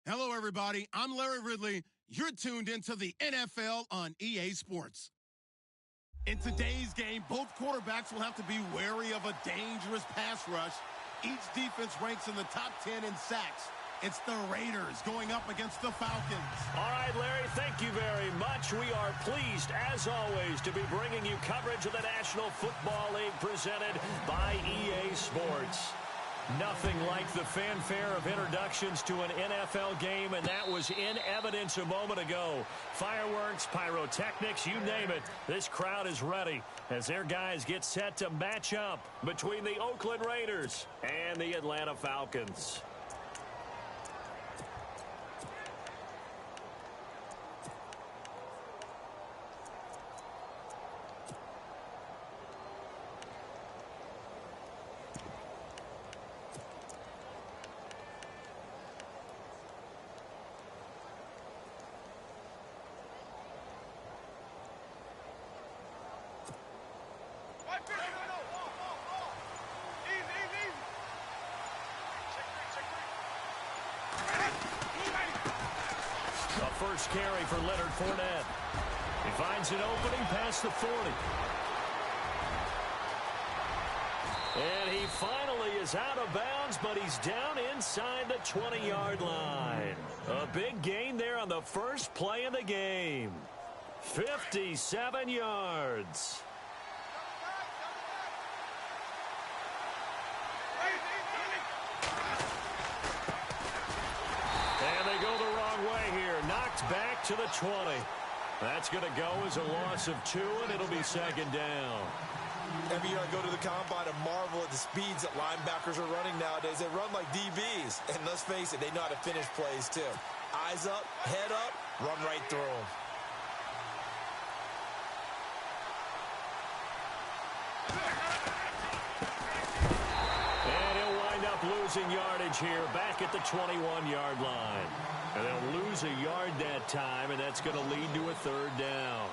Hello, everybody. I'm Larry Ridley. You're tuned into the NFL on EA Sports. In today's game, both quarterbacks will have to be wary of a dangerous pass rush. Each defense ranks in the top 10 in sacks. It's the Raiders going up against the Falcons. All right, Larry, thank you very much. We are pleased, as always, to be bringing you coverage of the National Football League presented by EA Sports. Nothing like the fanfare of introductions to an NFL game, and that was in evidence a moment ago. Fireworks, pyrotechnics, you name it. This crowd is ready as their guys get set to match up between the Oakland Raiders and the Atlanta Falcons. First carry for Leonard Fournette. He finds an opening past the 40. And he finally is out of bounds, but he's down inside the 20-yard line. A big gain there on the first play of the game. 57 yards. And they go the wrong way here. Knocked back to the 20. That's going to go as a loss of 2, and it'll be second down. Every year I go to the combine and marvel at the speeds that linebackers are running nowadays. They run like DBs. And let's face it, they know how to finish plays too. Eyes up, head up, run right through them. Losing yardage here back at the 21-yard line. And they'll lose a yard that time, and that's going to lead to a third down.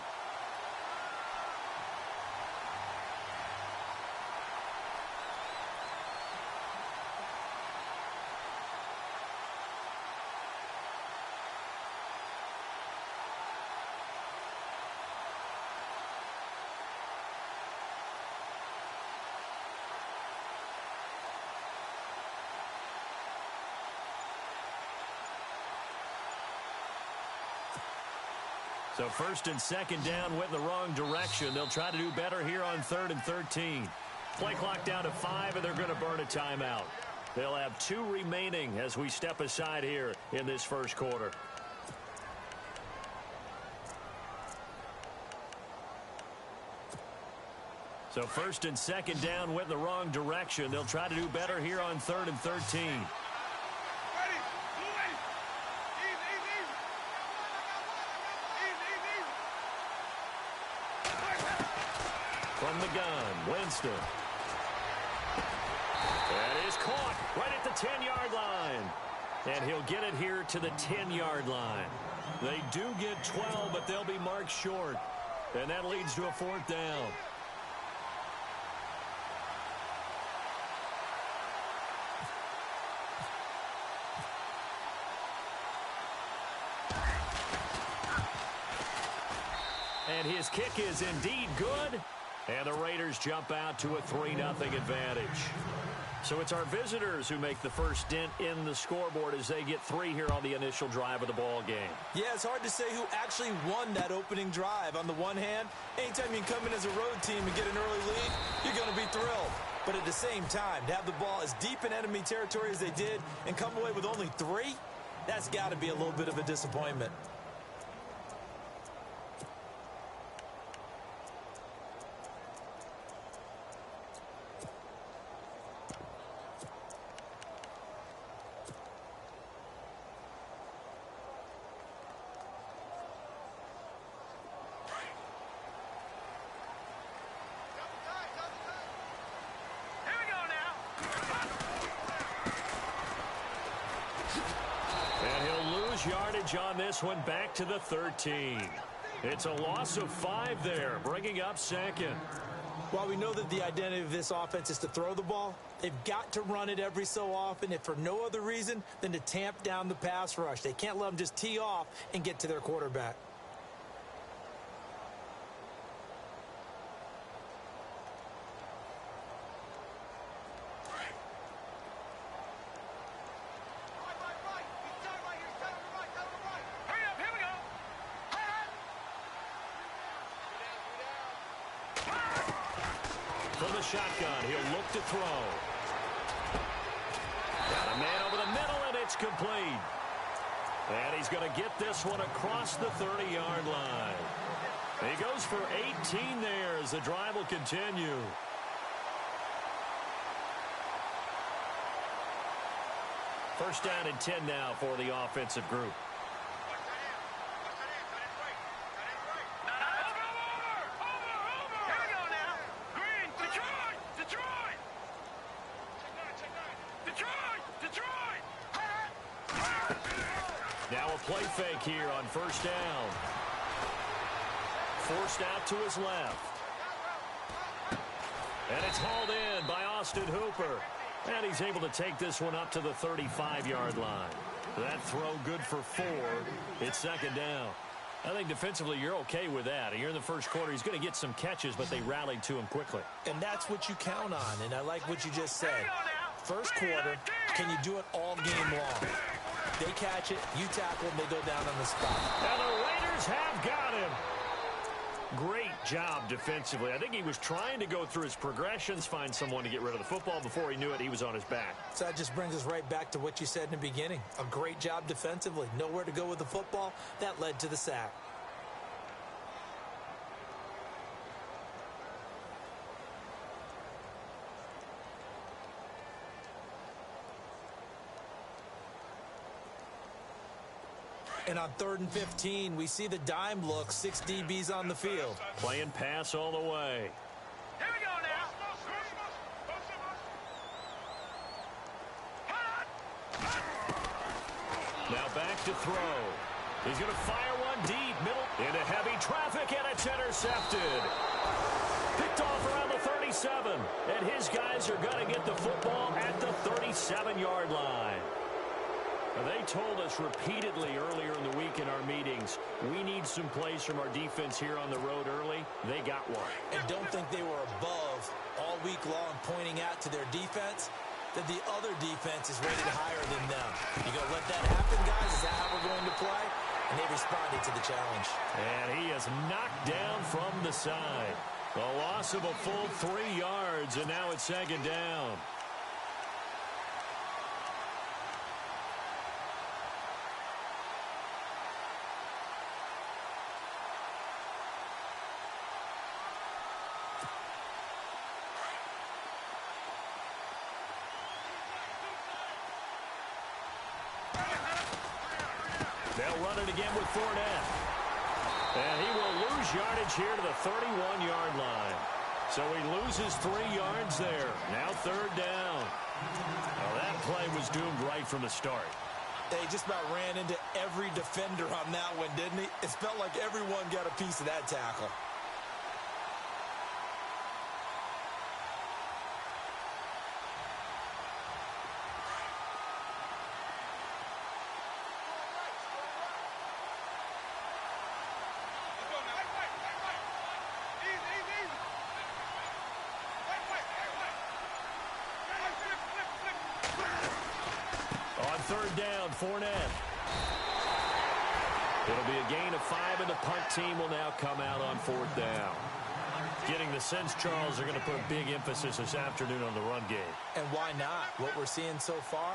So first and second down went in the wrong direction. They'll try to do better here on 3rd and 13. Play clock down to 5, and they're going to burn a timeout. They'll have 2 remaining as we step aside here in this first quarter. So first and second down went in the wrong direction. They'll try to do better here on 3rd and 13. From the gun, Winston. That is caught right at the 10-yard line. And he'll get it here to the 10-yard line. They do get 12, but they'll be marked short. And that leads to a 4th down. And his kick is indeed good. And the Raiders jump out to a 3-0 advantage. So it's our visitors who make the first dent in the scoreboard as they get 3 here on the initial drive of the ball game. Yeah, it's hard to say who actually won that opening drive. On the one hand, anytime you come in as a road team and get an early lead, you're going to be thrilled. But at the same time, to have the ball as deep in enemy territory as they did and come away with only 3, that's got to be a little bit of a disappointment. Yardage on this one back to the 13. It's a loss of 5 there, bringing up second. While we know that the identity of this offense is to throw the ball, they've got to run it every so often, if for no other reason than to tamp down the pass rush. They can't let them just tee off and get to their quarterback. From the shotgun, he'll look to throw. Got a man over the middle, and it's complete. And he's going to get this one across the 30-yard line. He goes for 18 there as the drive will continue. First down and 10 now for the offensive group. Now a play fake here on first down. Forced out to his left. And it's hauled in by Austin Hooper. And he's able to take this one up to the 35-yard line. That throw good for 4. It's second down. I think defensively you're okay with that. Here in the first quarter, he's going to get some catches, but they rallied to him quickly. And that's what you count on, and I like what you just said. First quarter, can you do it all game long? They catch it, you tackle them, they go down on the spot. And the Raiders have got him. Great job defensively. I think he was trying to go through his progressions, find someone to get rid of the football. Before he knew it, he was on his back. So that just brings us right back to what you said in the beginning. A great job defensively. Nowhere to go with the football. That led to the sack. And on 3rd and 15, we see the dime look, 6 DBs on the field. Playing pass all the way. Here we go now. Now back to throw. He's going to fire one deep, middle, into heavy traffic, and it's intercepted. Picked off around the 37, and his guys are going to get the football at the 37-yard line. They told us repeatedly earlier in the week in our meetings, we need some plays from our defense here on the road early. They got one. And don't think they were above all week long pointing out to their defense that the other defense is rated higher than them. You going to let that happen, guys? Is that how we're going to play? And they responded to the challenge. And he is knocked down from the side. The loss of a full 3 yards, and now it's second down. They'll run it again with Fournette. And he will lose yardage here to the 31-yard line. So he loses 3 yards there. Now third down. Well, that play was doomed right from the start. They just about ran into every defender on that one, didn't he? It felt like everyone got a piece of that tackle. Third down, Fournette. It'll be a gain of 5, and the punt team will now come out on 4th down. Getting the sense, Charles, are going to put a big emphasis this afternoon on the run game. And why not? What we're seeing so far,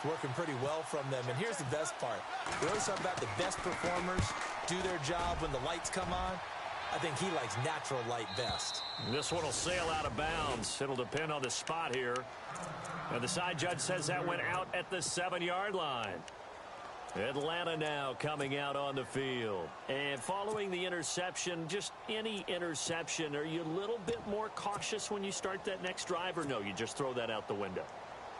working pretty well from them. And here's the best part. We always talk about the best performers do their job when the lights come on. I think he likes natural light best. This one will sail out of bounds. It'll depend on the spot here. And the side judge says that went out at the 7-yard line. Atlanta now coming out on the field. And following the interception, just any interception, are you a little bit more cautious when you start that next drive, or no, you just throw that out the window?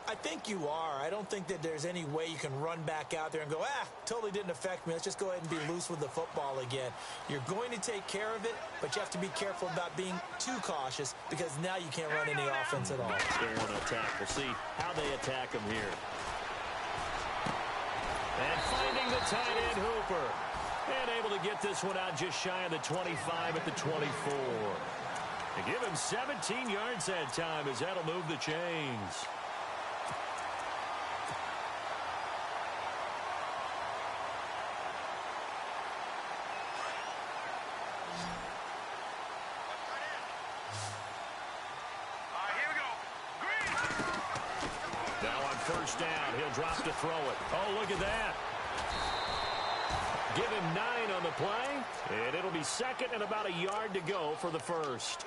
I think you are. I don't think that there's any way you can run back out there and go, totally didn't affect me. Let's just go ahead and be loose with the football again. You're going to take care of it, but you have to be careful about being too cautious because now you can't run any offense at all. They want to attack. We'll see how they attack them here. And finding the tight end, Hooper. And able to get this one out just shy of the 25 at the 24. They give him 17 yards that time as that'll move the chains. First down. He'll drop to throw it. Oh, look at that. Give him 9 on the play, and it'll be second and about a yard to go for the first.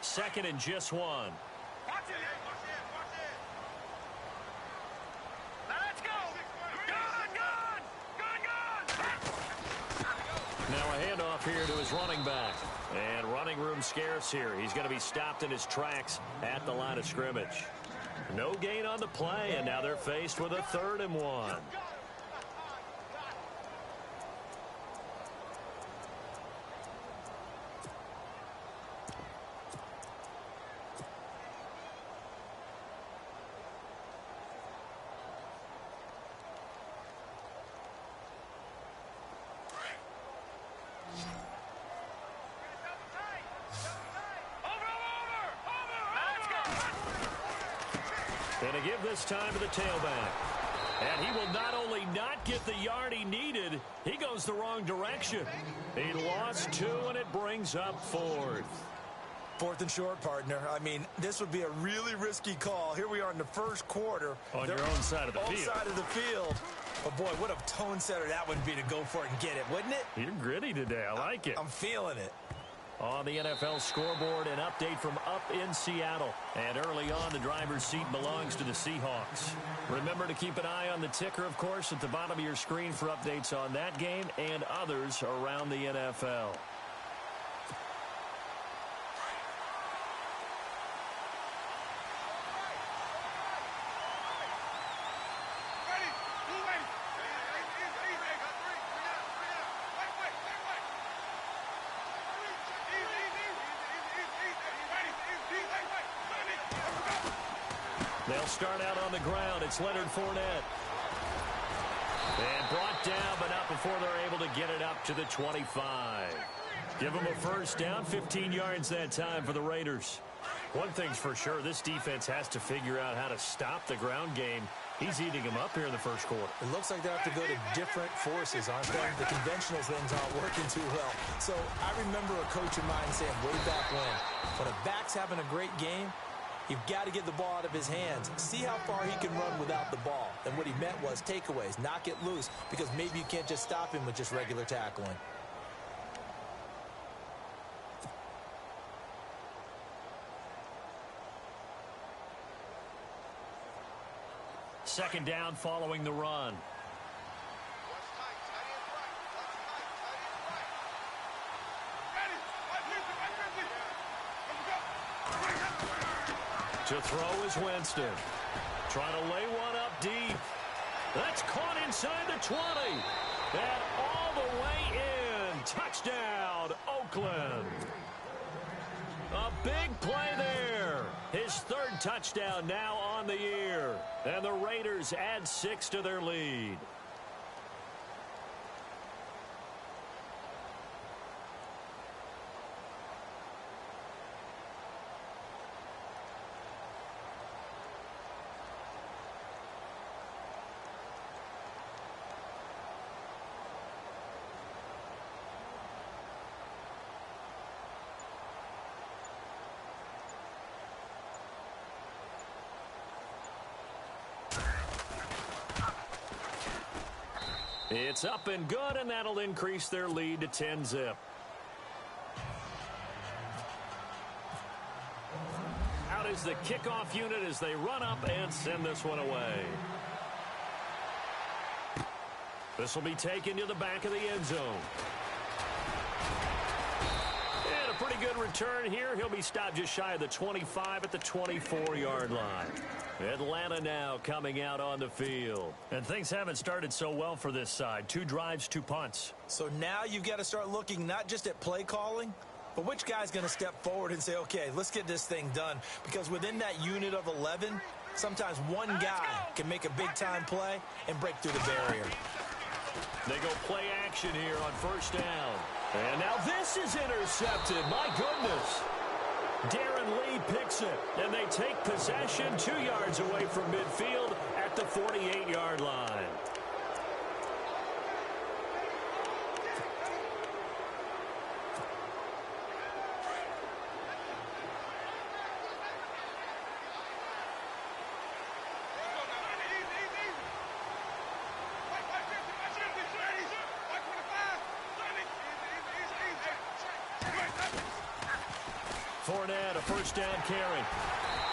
Second and just 1. Watch it. Let's go. Now a handoff here to his running back. And running room scarce here. He's going to be stopped in his tracks at the line of scrimmage. No gain on the play, and now they're faced with a 3rd and 1. And to give this time to the tailback. And he will not only not get the yard he needed, he goes the wrong direction. He lost 2, and it brings up 4th. 4th and short, partner. I mean, this would be a really risky call. Here we are in the first quarter. On your own side of the field. Own side of the field. But, boy, what a tone setter that would be to go for it and get it, wouldn't it? You're gritty today. I like it. I'm feeling it. On the NFL scoreboard, an update from up in Seattle. And early on, the driver's seat belongs to the Seahawks. Remember to keep an eye on the ticker, of course, at the bottom of your screen for updates on that game and others around the NFL. They'll start out on the ground. It's Leonard Fournette. And brought down, but not before they're able to get it up to the 25. Give them a first down, 15 yards that time for the Raiders. One thing's for sure, this defense has to figure out how to stop the ground game. He's eating them up here in the first quarter. It looks like they have to go to different forces, aren't they? The conventional things aren't working too well. So I remember a coach of mine saying way back when a back's having a great game, you've got to get the ball out of his hands. See how far he can run without the ball. And what he meant was takeaways, knock it loose, because maybe you can't just stop him with just regular tackling. Second down following the run. To throw is Winston. Trying to lay one up deep. That's caught inside the 20. And all the way in. Touchdown, Oakland. A big play there. His 3rd touchdown now on the year. And the Raiders add 6 to their lead. It's up and good, and that'll increase their lead to 10-zip. Out is the kickoff unit as they run up and send this one away. This will be taken to the back of the end zone. And a pretty good return here. He'll be stopped just shy of the 25 at the 24-yard line. Atlanta now coming out on the field. And things haven't started so well for this side. 2 drives, 2 punts. So now you've got to start looking not just at play calling, but which guy's going to step forward and say, okay, let's get this thing done. Because within that unit of 11, sometimes one guy can make a big-time play and break through the barrier. They go play action here on first down. And now this is intercepted. My goodness. Darren Lee picks it. And they take possession 2 yards away from midfield at the 48-yard line. Fournette, a first down carry.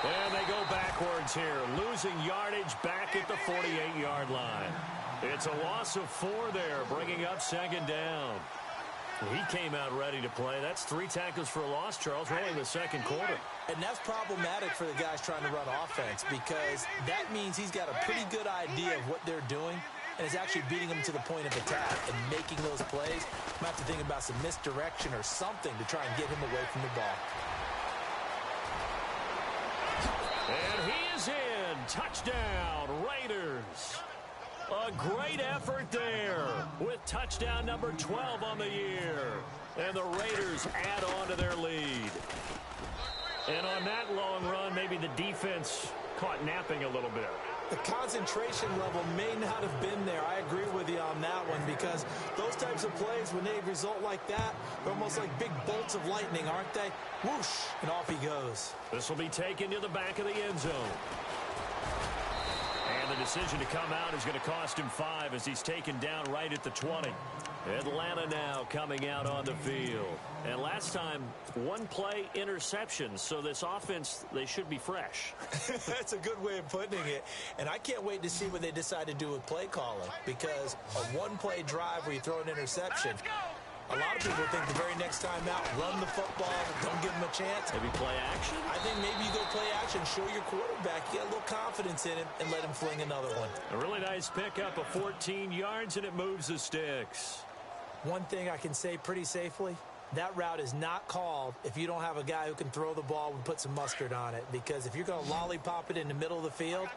And they go backwards here, losing yardage back at the 48-yard line. It's a loss of 4 there, bringing up second down. He came out ready to play. That's 3 tackles for a loss, Charles, really in the second quarter. And that's problematic for the guys trying to run offense because that means he's got a pretty good idea of what they're doing and is actually beating them to the point of attack and making those plays. Might have to think about some misdirection or something to try and get him away from the ball. And he is in. Touchdown, Raiders. A great effort there with touchdown number 12 on the year. And the Raiders add on to their lead. And on that long run, maybe the defense caught napping a little bit. The concentration level may not have been there. I agree with you on that one because those types of plays, when they result like that, they're almost like big bolts of lightning, aren't they? Whoosh, and off he goes. This will be taken to the back of the end zone. And the decision to come out is going to cost him 5 as he's taken down right at the 20. Atlanta now coming out on the field. And last time, 1 play interception. So this offense, they should be fresh. That's a good way of putting it. And I can't wait to see what they decide to do with play calling. Because a 1-play drive where you throw an interception, a lot of people think the very next time out, run the football, don't give them a chance. Maybe play action? I think maybe you go play action, show your quarterback, get a little confidence in him, and let him fling another one. A really nice pickup of 14 yards, and it moves the sticks. One thing I can say pretty safely, that route is not called if you don't have a guy who can throw the ball and put some mustard on it. Because if you're going to lollipop it in the middle of the field,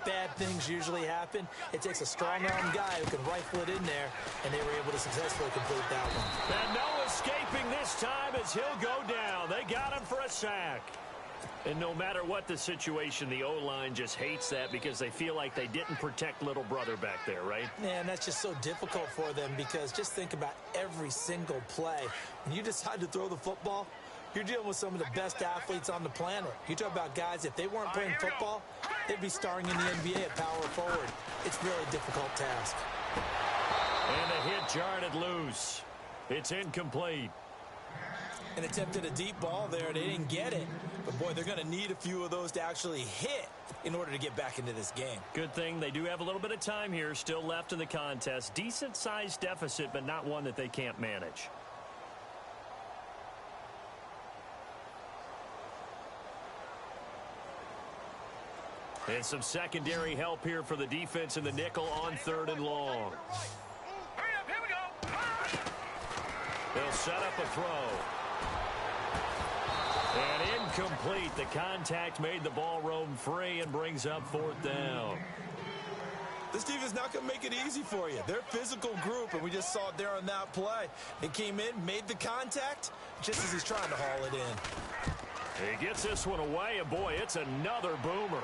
bad things usually happen. It takes a strong-arm guy who can rifle it in there, and they were able to successfully complete that one. And no escaping this time as he'll go down. They got him for a sack. And no matter what the situation, the O-line just hates that because they feel like they didn't protect little brother back there, right? Man, that's just so difficult for them because just think about every single play. When you decide to throw the football, you're dealing with some of the best athletes on the planet. You talk about guys, if they weren't playing football, they'd be starring in the NBA at power forward. It's a really difficult task. And a hit jarred loose. It's incomplete. And attempted a deep ball there. They didn't get it. But, boy, they're going to need a few of those to actually hit in order to get back into this game. Good thing they do have a little bit of time here still left in the contest. Decent-sized deficit, but not one that they can't manage. And some secondary help here for the defense in the nickel on 3rd and long. Hurry up, here we go. They'll set up a throw. And incomplete. The contact made the ball roam free and brings up 4th down. This team is not going to make it easy for you. They're a physical group, and we just saw it there on that play. They came in, made the contact, just as he's trying to haul it in. He gets this one away, and boy, it's another boomer.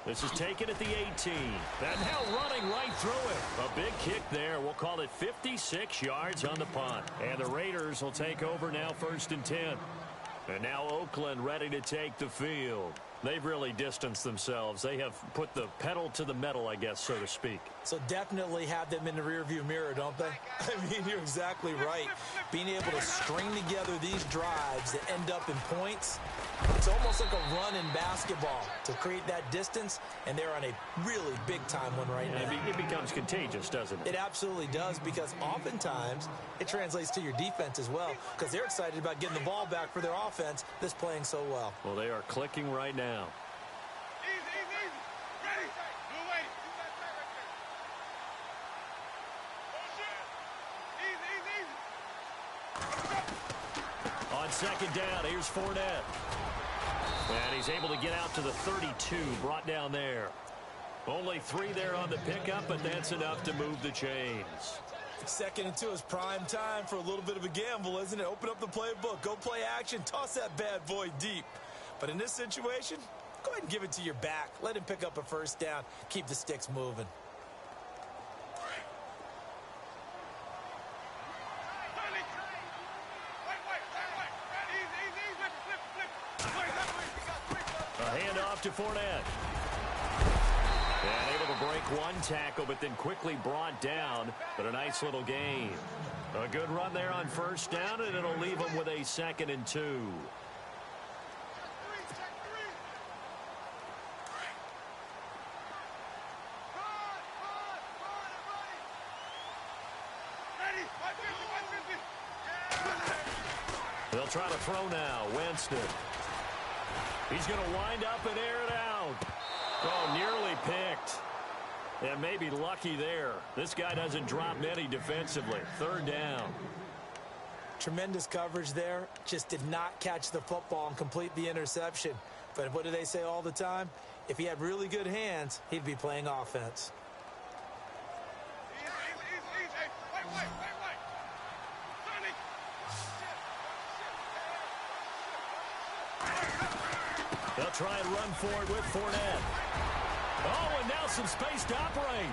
This is taken at the 18. And now running right through it. A big kick there. We'll call it 56 yards on the punt. And the Raiders will take over now 1st and 10. And now Oakland ready to take the field. They've really distanced themselves. They have put the pedal to the metal, I guess, so to speak. So definitely have them in the rearview mirror, don't they? I mean, you're exactly right. Being able to string together these drives that end up in points, it's almost like a run in basketball to create that distance, and they're on a really big-time one right now. It becomes contagious, doesn't it? It absolutely does, because oftentimes it translates to your defense as well, because they're excited about getting the ball back for their offense that's playing so well. Well, they are clicking right now. On second down, here's Fournette. And he's able to get out to the 32, brought down there. Only 3 there on the pickup, but that's enough to move the chains. 2nd and 2 is prime time for a little bit of a gamble, isn't it? Open up the playbook, go play action, toss that bad boy deep. But in this situation, go ahead and give it to your back. Let him pick up a first down. Keep the sticks moving. A handoff to Fournette. And able to break one tackle, but then quickly brought down. But a nice little gain. A good run there on first down, and it'll leave them with a 2nd and 2. They'll try to throw now. Winston. He's going to wind up and air it out. Oh, nearly picked. And maybe lucky there. This guy doesn't drop many defensively. 3rd down. Tremendous coverage there. Just did not catch the football and complete the interception. But what do they say all the time? If he had really good hands, he'd be playing offense. They'll try and run forward with Fournette. Oh, and now some space to operate.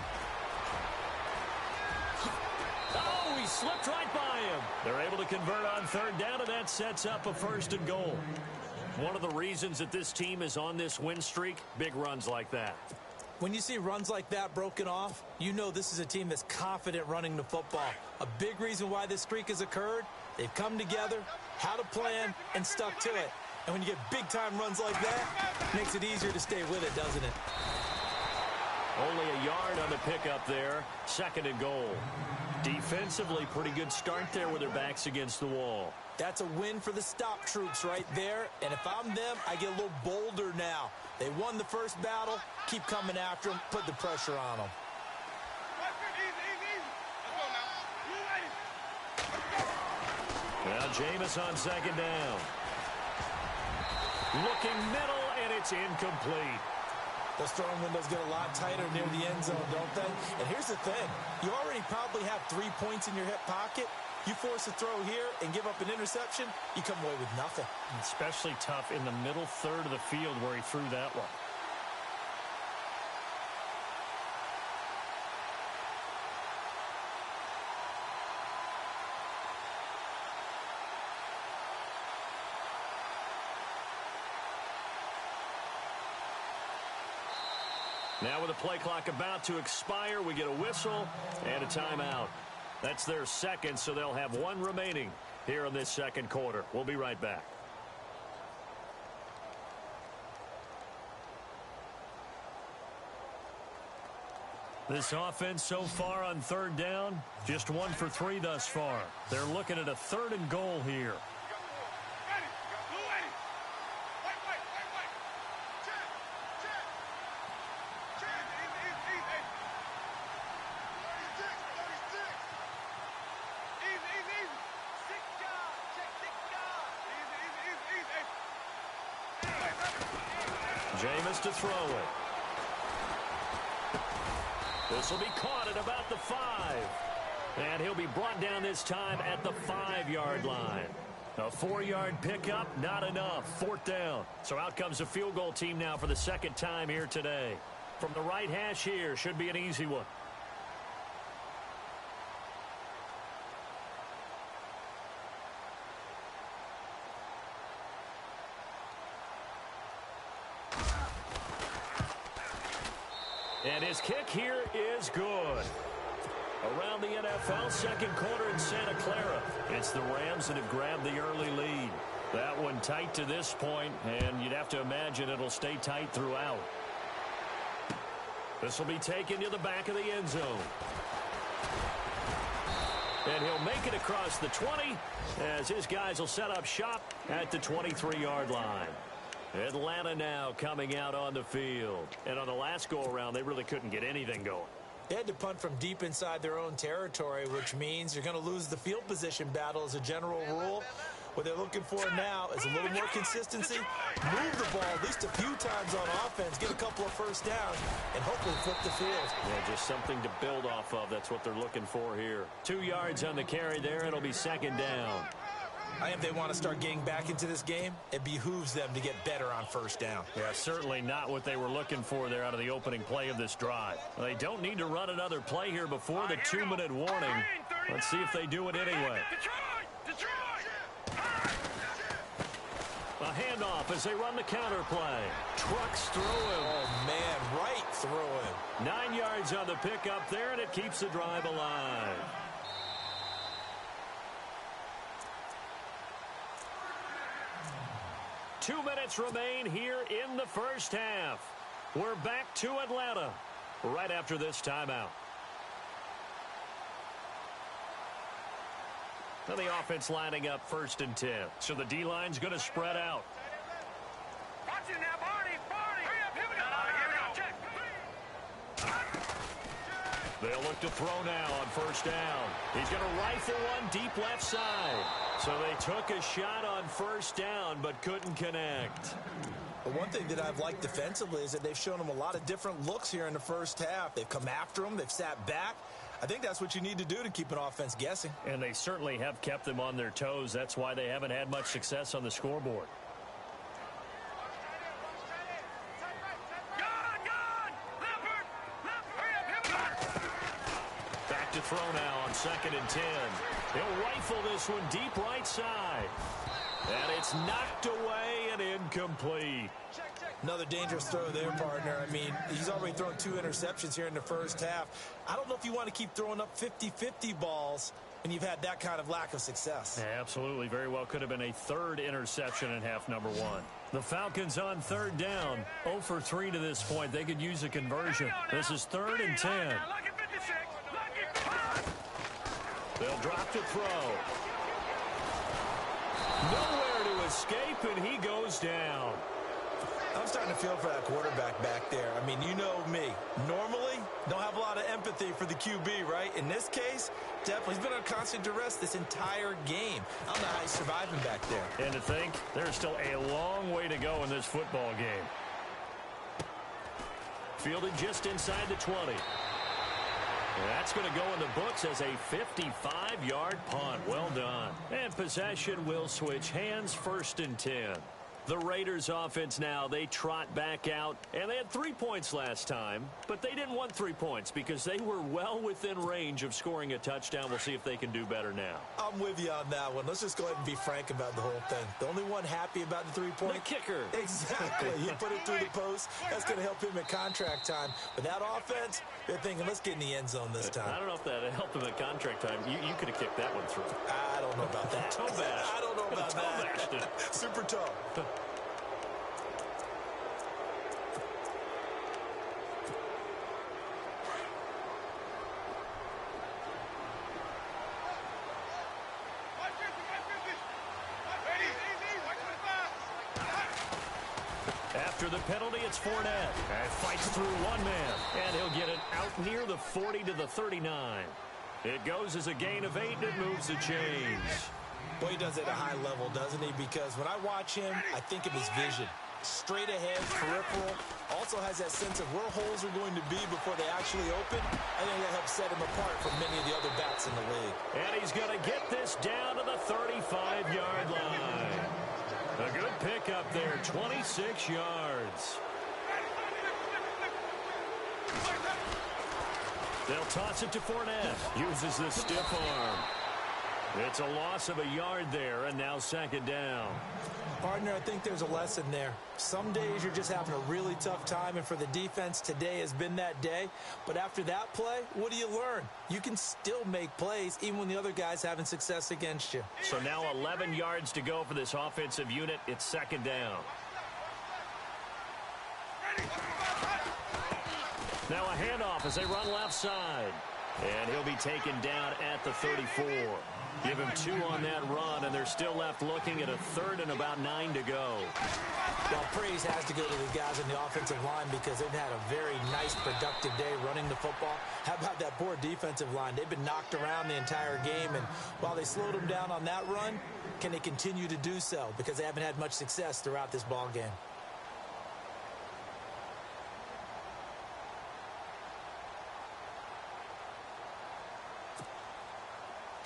Oh, he slipped right by him. They're able to convert on 3rd down, and that sets up a 1st and goal. One of the reasons that this team is on this win streak, big runs like that. When you see runs like that broken off, you know this is a team that's confident running the football. A big reason why this streak has occurred, they've come together, had a plan, and stuck to it. And when you get big-time runs like that, it makes it easier to stay with it, doesn't it? Only a yard on the pickup there. 2nd and goal. Defensively, pretty good start there with their backs against the wall. That's a win for the stop troops right there. And if I'm them, I get a little bolder now. They won the first battle. Keep coming after them. Put the pressure on them. Now Jameis on 2nd down. Looking middle, and it's incomplete. Those throwing windows get a lot tighter near the end zone, don't they? And here's the thing. You already probably have 3 points in your hip pocket. You force a throw here and give up an interception, you come away with nothing. Especially tough in the middle third of the field where he threw that one. Now with the play clock about to expire, we get a whistle and a timeout. That's their 2nd, so they'll have 1 remaining here in this 2nd quarter. We'll be right back. This offense so far on 3rd down, just 1 for 3 thus far. They're looking at a 3rd and goal here. Jameis to throw it. This will be caught at about the 5. And he'll be brought down this time at the 5-yard line. A 4-yard pickup, not enough. 4th down. So out comes the field goal team now for the 2nd time here today. From the right hash here, should be an easy one. And his kick here is good. Around the NFL, second quarter in Santa Clara. It's the Rams that have grabbed the early lead. That one tight to this point, and you'd have to imagine it'll stay tight throughout. This will be taken to the back of the end zone. And he'll make it across the 20 as his guys will set up shop at the 23-yard line. Atlanta now coming out on the field. And on the last go-around, they really couldn't get anything going. They had to punt from deep inside their own territory, which means you're going to lose the field position battle as a general rule. What they're looking for now is a little more consistency, move the ball at least a few times on offense, get a couple of first downs, and hopefully flip the field. Yeah, just something to build off of. That's what they're looking for here. 2 yards on the carry there. It'll be second down. I think if they want to start getting back into this game, it behooves them to get better on first down. Yeah, certainly not what they were looking for there out of the opening play of this drive. They don't need to run another play here before the 2-minute warning. Let's see if they do it anyway. A handoff as they run the counter play. Trucks through him. Oh, man, right through him. 9 yards on the pickup there, and it keeps the drive alive. Two minutes remain here in the first half. We're back to Atlanta right after this timeout. Now the offense lining up 1st and 10. So the D-line's going to spread out. Watch it now, Barney. Hurry up, here we go. They'll look to throw now on 1st down. He's going to rifle one deep left side. So they took a shot on 1st down but couldn't connect. But one thing that I've liked defensively is that they've shown them a lot of different looks here in the first half. They've come after them. They've sat back. I think that's what you need to do to keep an offense guessing. And they certainly have kept them on their toes. That's why they haven't had much success on the scoreboard. Back to throw now on 2nd and 10. He'll rifle this one deep right side. And it's knocked away and incomplete. Another dangerous throw there, partner. I mean, he's already thrown 2 interceptions here in the first half. I don't know if you want to keep throwing up 50-50 balls when you've had that kind of lack of success. Yeah, absolutely. Very well could have been a 3rd interception in half number 1. The Falcons on 3rd down. 0 for 3 to this point. They could use a conversion. This is 3rd and 10. They'll drop to throw. Nowhere to escape, and he goes down. I'm starting to feel for that quarterback back there. I mean, you know me. Normally, don't have a lot of empathy for the QB, right? In this case, definitely. He's been on constant duress this entire game. I don't know how he's surviving back there. And to think, there's still a long way to go in this football game. Fielded just inside the 20. And that's going to go in the books as a 55-yard punt. Well done. And possession will switch hands, 1st and 10. The Raiders offense now, they trot back out, and they had 3 points last time, but they didn't want 3 points because they were well within range of scoring a touchdown. We'll see if they can do better now. I'm with you on that one. Let's just go ahead and be frank about the whole thing. The only one happy about the 3-point? The kicker. Exactly. He put it through the post. That's going to help him at contract time. But that offense, they're thinking, let's get in the end zone this time. I don't know if that helped him at contract time. You could have kicked that one through. I don't know about that. Toe bash. I don't know about that. Super toe. After the penalty, it's Fournette. And fights through one man. And he'll get it out near the 40 to the 39. It goes as a gain of 8, and it moves the chains. Boy, he does it at a high level, doesn't he? Because when I watch him, I think of his vision. Straight ahead, peripheral. Also has that sense of where holes are going to be before they actually open. I think that helps set him apart from many of the other backs in the league. And he's going to get this down to the 35-yard line. A good pickup there, 26 yards. They'll toss it to Fournette. Uses the stiff arm. It's a loss of a yard there, and now second down. Partner, I think there's a lesson there. Some days you're just having a really tough time, and for the defense, today has been that day. But after that play, what do you learn? You can still make plays even when the other guy's having success against you. So now 11 yards to go for this offensive unit. It's second down. Now a handoff as they run left side. And he'll be taken down at the 34. Give him 2 on that run, and they're still left looking at a third and about 9 to go. Well, praise has to go to the guys on the offensive line because they've had a very nice, productive day running the football. How about that poor defensive line? They've been knocked around the entire game, and while they slowed them down on that run, can they continue to do so? Because they haven't had much success throughout this ball game.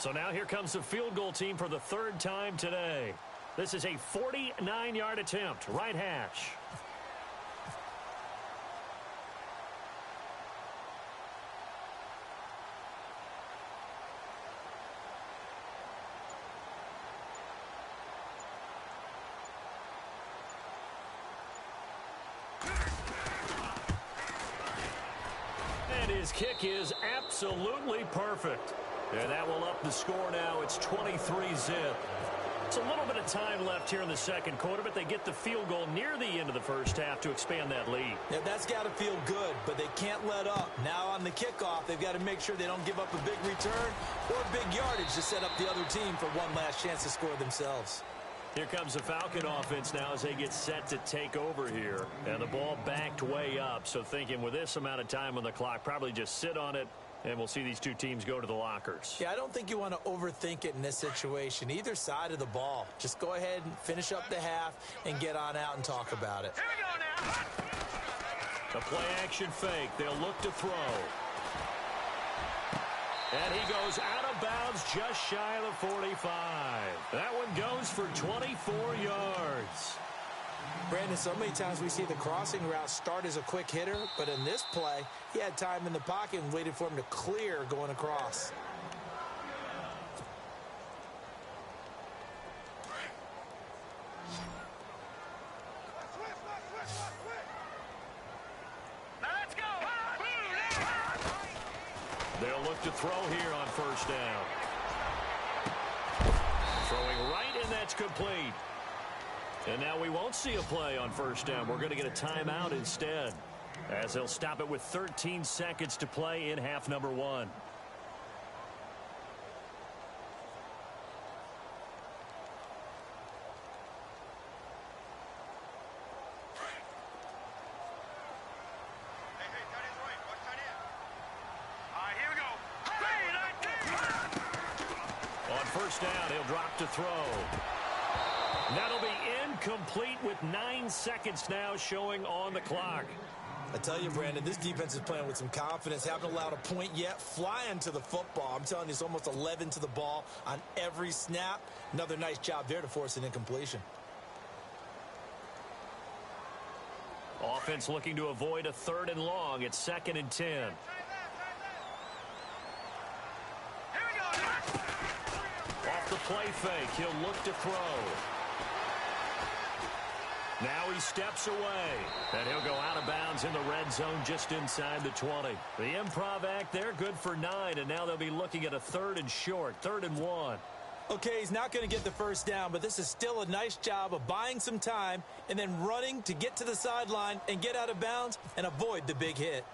So now here comes the field goal team for the third time today. This is a 49-yard attempt, right hash. And his kick is absolutely perfect. And that will up the score now. It's 23-zip. It's a little bit of time left here in the second quarter, but they get the field goal near the end of the first half to expand that lead. Yeah, that's got to feel good, but they can't let up. Now on the kickoff, they've got to make sure they don't give up a big return or big yardage to set up the other team for one last chance to score themselves. Here comes the Falcon offense now as they get set to take over here. And the ball backed way up, so thinking with this amount of time on the clock, probably just sit on it. And we'll see these two teams go to the lockers. Yeah, I don't think you want to overthink it in this situation. Either side of the ball. Just go ahead and finish up the half and get on out and talk about it. Here we go now. A play-action fake. They'll look to throw. And he goes out of bounds just shy of the 45. That one goes for 24 yards. Brandon, so many times we see the crossing route start as a quick hitter, but in this play, he had time in the pocket and waited for him to clear going across. Let's go. They'll look to throw here on first down. Throwing right, and that's complete. And now we won't see a play on first down. We're going to get a timeout instead, as they'll stop it with 13 seconds to play in half number 1. Here we go. On first down, he'll drop to throw. That'll be incomplete with 9 seconds now showing on the clock. I tell you, Brandon, this defense is playing with some confidence. Haven't allowed a point yet. Flying to the football. I'm telling you, it's almost 11 to the ball on every snap. Another nice job there to force an incompletion. Offense looking to avoid a third and long. It's 2nd and 10. Here we go. Off the play fake, he'll look to throw. Now he steps away, and he'll go out of bounds in the red zone just inside the 20. The improv act there, good for 9, and now they'll be looking at a 3rd and short, 3rd and 1. Okay, he's not going to get the first down, but this is still a nice job of buying some time and then running to get to the sideline and get out of bounds and avoid the big hit.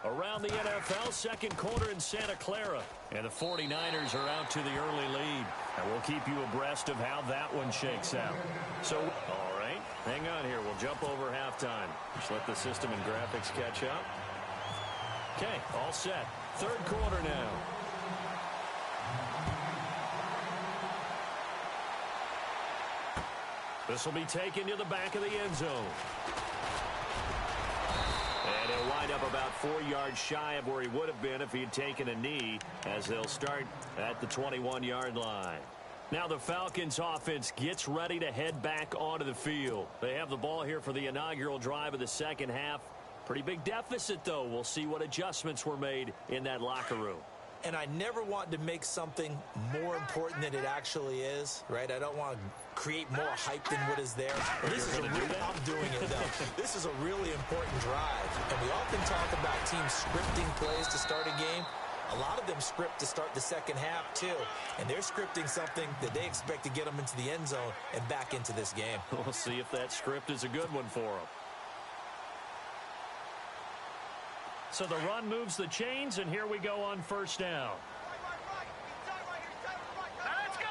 Around the NFL, second quarter in Santa Clara, and the 49ers are out to the early lead. And we'll keep you abreast of how that one shakes out. So, all right, hang on here. We'll jump over halftime. Just let the system and graphics catch up. Okay, all set. Third quarter now. This will be taken to the back of the end zone. And he'll wind up about 4 yards shy of where he would have been if he had taken a knee, as they'll start at the 21-yard line. Now the Falcons offense gets ready to head back onto the field. They have the ball here for the inaugural drive of the second half. Pretty big deficit, though. We'll see what adjustments were made in that locker room. and I never want to make something more important than it actually is, right? I don't want to create more hype than what is there. This is I'm doing it, though. This is a really important drive, and we often talk about teams scripting plays to start a game. A lot of them script to start the second half, too, and they're scripting something that they expect to get them into the end zone and back into this game. We'll see if that script is a good one for them. So the run moves the chains, and here we go on first down. Let's go.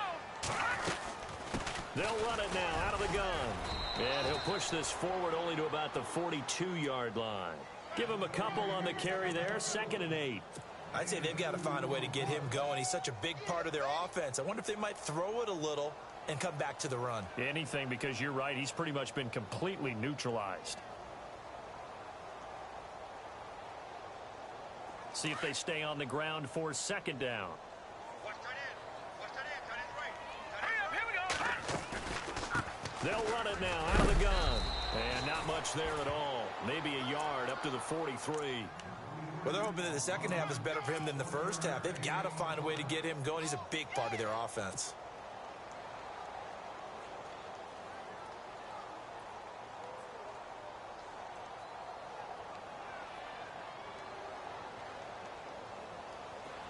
They'll run it now out of the gun. And he'll push this forward only to about the 42-yard line. Give him a couple on the carry there, 2nd and 8. I'd say they've got to find a way to get him going. He's such a big part of their offense. I wonder if they might throw it a little and come back to the run. Anything, because you're right. He's pretty much been completely neutralized. See if they stay on the ground for 2nd down. Here we go. They'll run it now out of the gun. And not much there at all. Maybe a yard up to the 43. Well, they're hoping that the second half is better for him than the first half. They've got to find a way to get him going. He's a big part of their offense.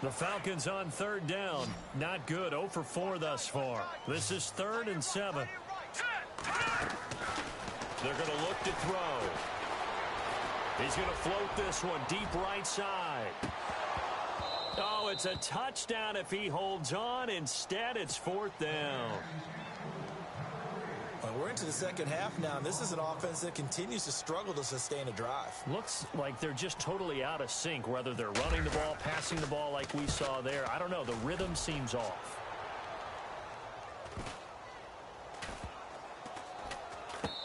The Falcons on 3rd down. Not good. 0 for 4 thus far. This is 3rd and 7. They're going to look to throw. He's going to float this one deep right side. Oh, it's a touchdown if he holds on. Instead, it's 4th down. Well, we're into the second half now, and this is an offense that continues to struggle to sustain a drive. Looks like they're just totally out of sync, whether they're running the ball, passing the ball like we saw there. I don't know. The rhythm seems off.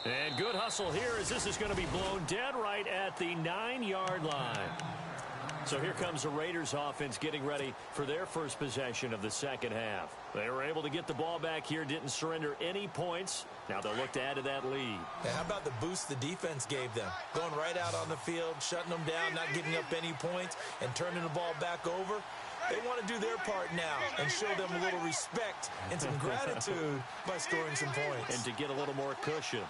And good hustle here as this is going to be blown dead right at the 9-yard line. So here comes the Raiders offense getting ready for their first possession of the second half. They were able to get the ball back here, didn't surrender any points. Now they'll look to add to that lead. And how about the boost the defense gave them? Going right out on the field, shutting them down, not giving up any points, and turning the ball back over. They want to do their part now and show them a little respect and some gratitude by scoring some points. And to get a little more cushion.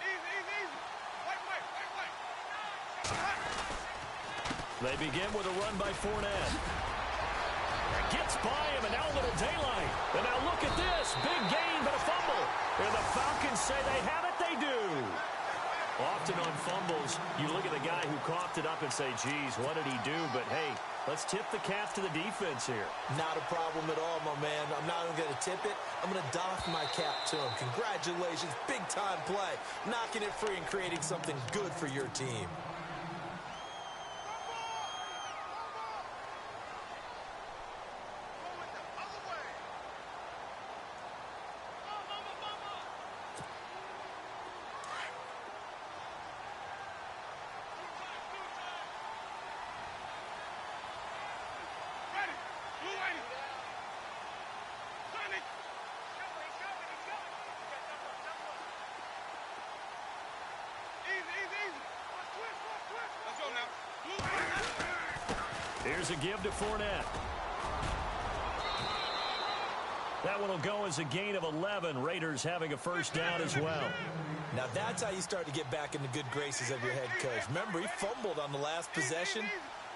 They begin with a run by Fournette. Gets by him, and now a little daylight. And now look at this. Big gain, but a fumble. And the Falcons say they have it. They do. Often on fumbles, you look at the guy who coughed it up and say, geez, what did he do? But, hey, let's tip the cap to the defense here. Not a problem at all, my man. I'm not even going to tip it. I'm going to doff my cap to him. Congratulations. Big-time play. Knocking it free and creating something good for your team. Here's a give to Fournette. That one will go as a gain of 11. Raiders having a first down as well. Now that's how you start to get back in the good graces of your head coach. Remember, he fumbled on the last possession.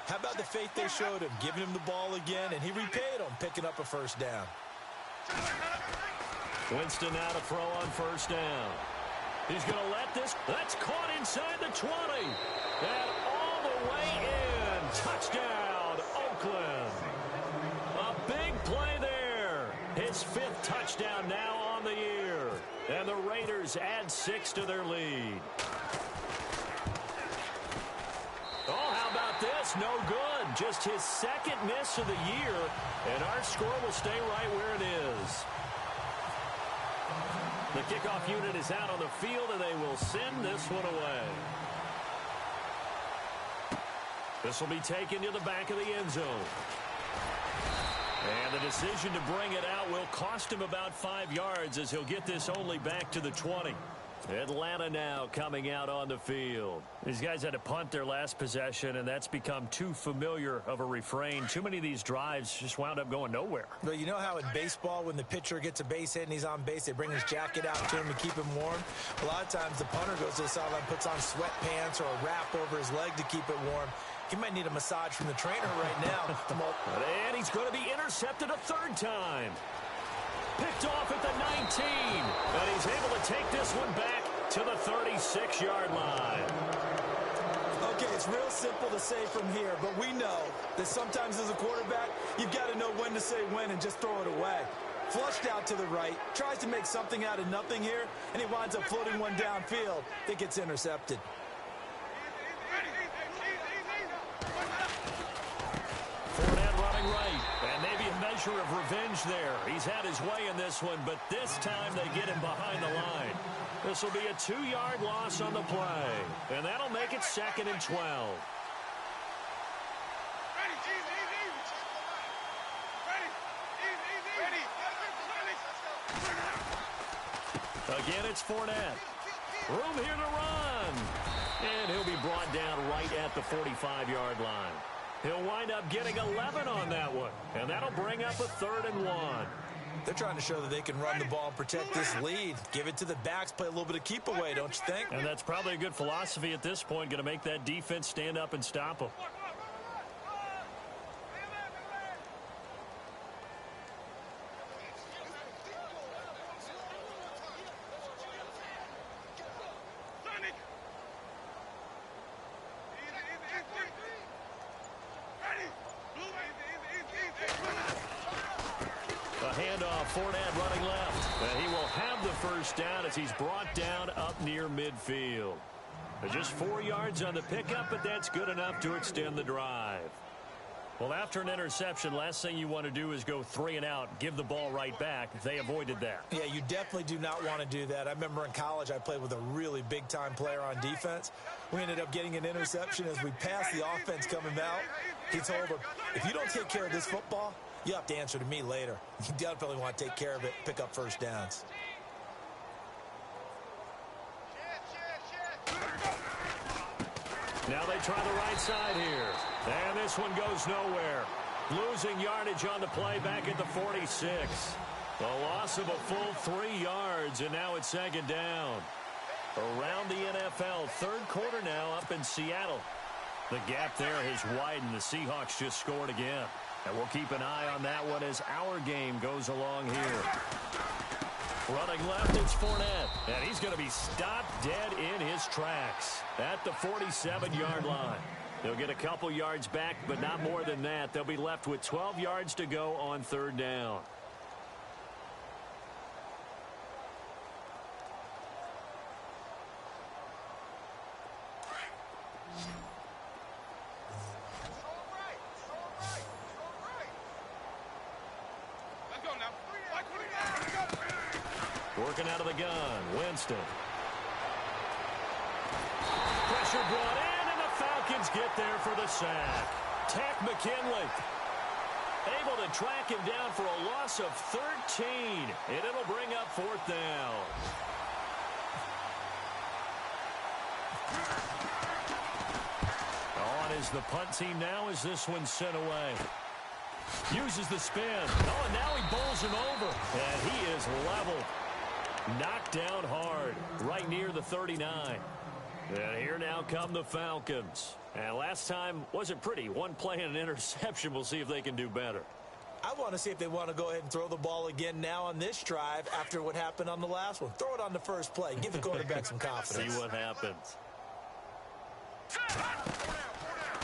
How about the faith they showed him, giving him the ball again, and he repaid them, picking up a first down. Winston now to throw on first down. He's going to let this. That's caught inside the 20. And all the way in. Touchdown, Oakland. A big play there. His 5th touchdown now on the year. And the Raiders add 6 to their lead. Oh, how about this? No good. Just his 2nd miss of the year. And our score will stay right where it is. The kickoff unit is out on the field, and they will send this one away. This will be taken to the back of the end zone. And the decision to bring it out will cost him about 5 yards as he'll get this only back to the 20. Atlanta now coming out on the field. These guys had to punt their last possession, and that's become too familiar of a refrain. Too many of these drives just wound up going nowhere. But you know how in baseball, when the pitcher gets a base hit and he's on base, they bring his jacket out to him to keep him warm? A lot of times the punter goes to the sideline, puts on sweatpants or a wrap over his leg to keep it warm. He might need a massage from the trainer right now. And he's going to be intercepted a third time. Picked off at the 19. And he's able to take this one back to the 36-yard line. Okay, it's real simple to say from here, but we know that sometimes as a quarterback, you've got to know when to say when and just throw it away. Flushed out to the right, tries to make something out of nothing here, and he winds up floating one downfield that gets intercepted. Fournette running right, and maybe a measure of revenge there. He's had his way in this one, but this time they get him behind the line. This will be a 2-yard loss on the play, and that'll make it 2nd and 12. Again, it's Fournette. Room here to run. And he'll be brought down right at the 45-yard line. He'll wind up getting 11 on that one, and that'll bring up a 3rd and 1. They're trying to show that they can run the ball and protect this lead. Give it to the backs, play a little bit of keep away, don't you think? And that's probably a good philosophy at this point, going to make that defense stand up and stop them. Fournette running left. And he will have the first down as he's brought down up near midfield. Just 4 yards on the pickup, but that's good enough to extend the drive. Well, after an interception, last thing you want to do is go 3 and out, give the ball right back. They avoided that. Yeah, you definitely do not want to do that. I remember in college I played with a really big-time player on defense. We ended up getting an interception as we passed the offense coming out. He told him, if you don't take care of this football, you have to answer to me later. You definitely want to take care of it, pick up first downs. Now they try the right side here. And this one goes nowhere. Losing yardage on the play back at the 46. A loss of a full 3 yards, and now it's 2nd down. Around the NFL, 3rd quarter now up in Seattle. The gap there has widened. The Seahawks just scored again. And we'll keep an eye on that one as our game goes along here. Running left, it's Fournette. And he's going to be stopped dead in his tracks at the 47-yard line. They'll get a couple yards back, but not more than that. They'll be left with 12 yards to go on 3rd down. Working out of the gun, Winston. Pressure brought in, and the Falcons get there for the sack. Tack McKinley able to track him down for a loss of 13, and it'll bring up 4th down. On is the punt team now as this one's sent away. Uses the spin. Oh, and now he bowls him over, and he is leveled. Knocked down hard, right near the 39. And here now come the Falcons. And last time wasn't pretty. One play and an interception. We'll see if they can do better. I want to see if they want to go ahead and throw the ball again now on this drive after what happened on the last one. Throw it on the first play. Give the quarterback some confidence. See what happens.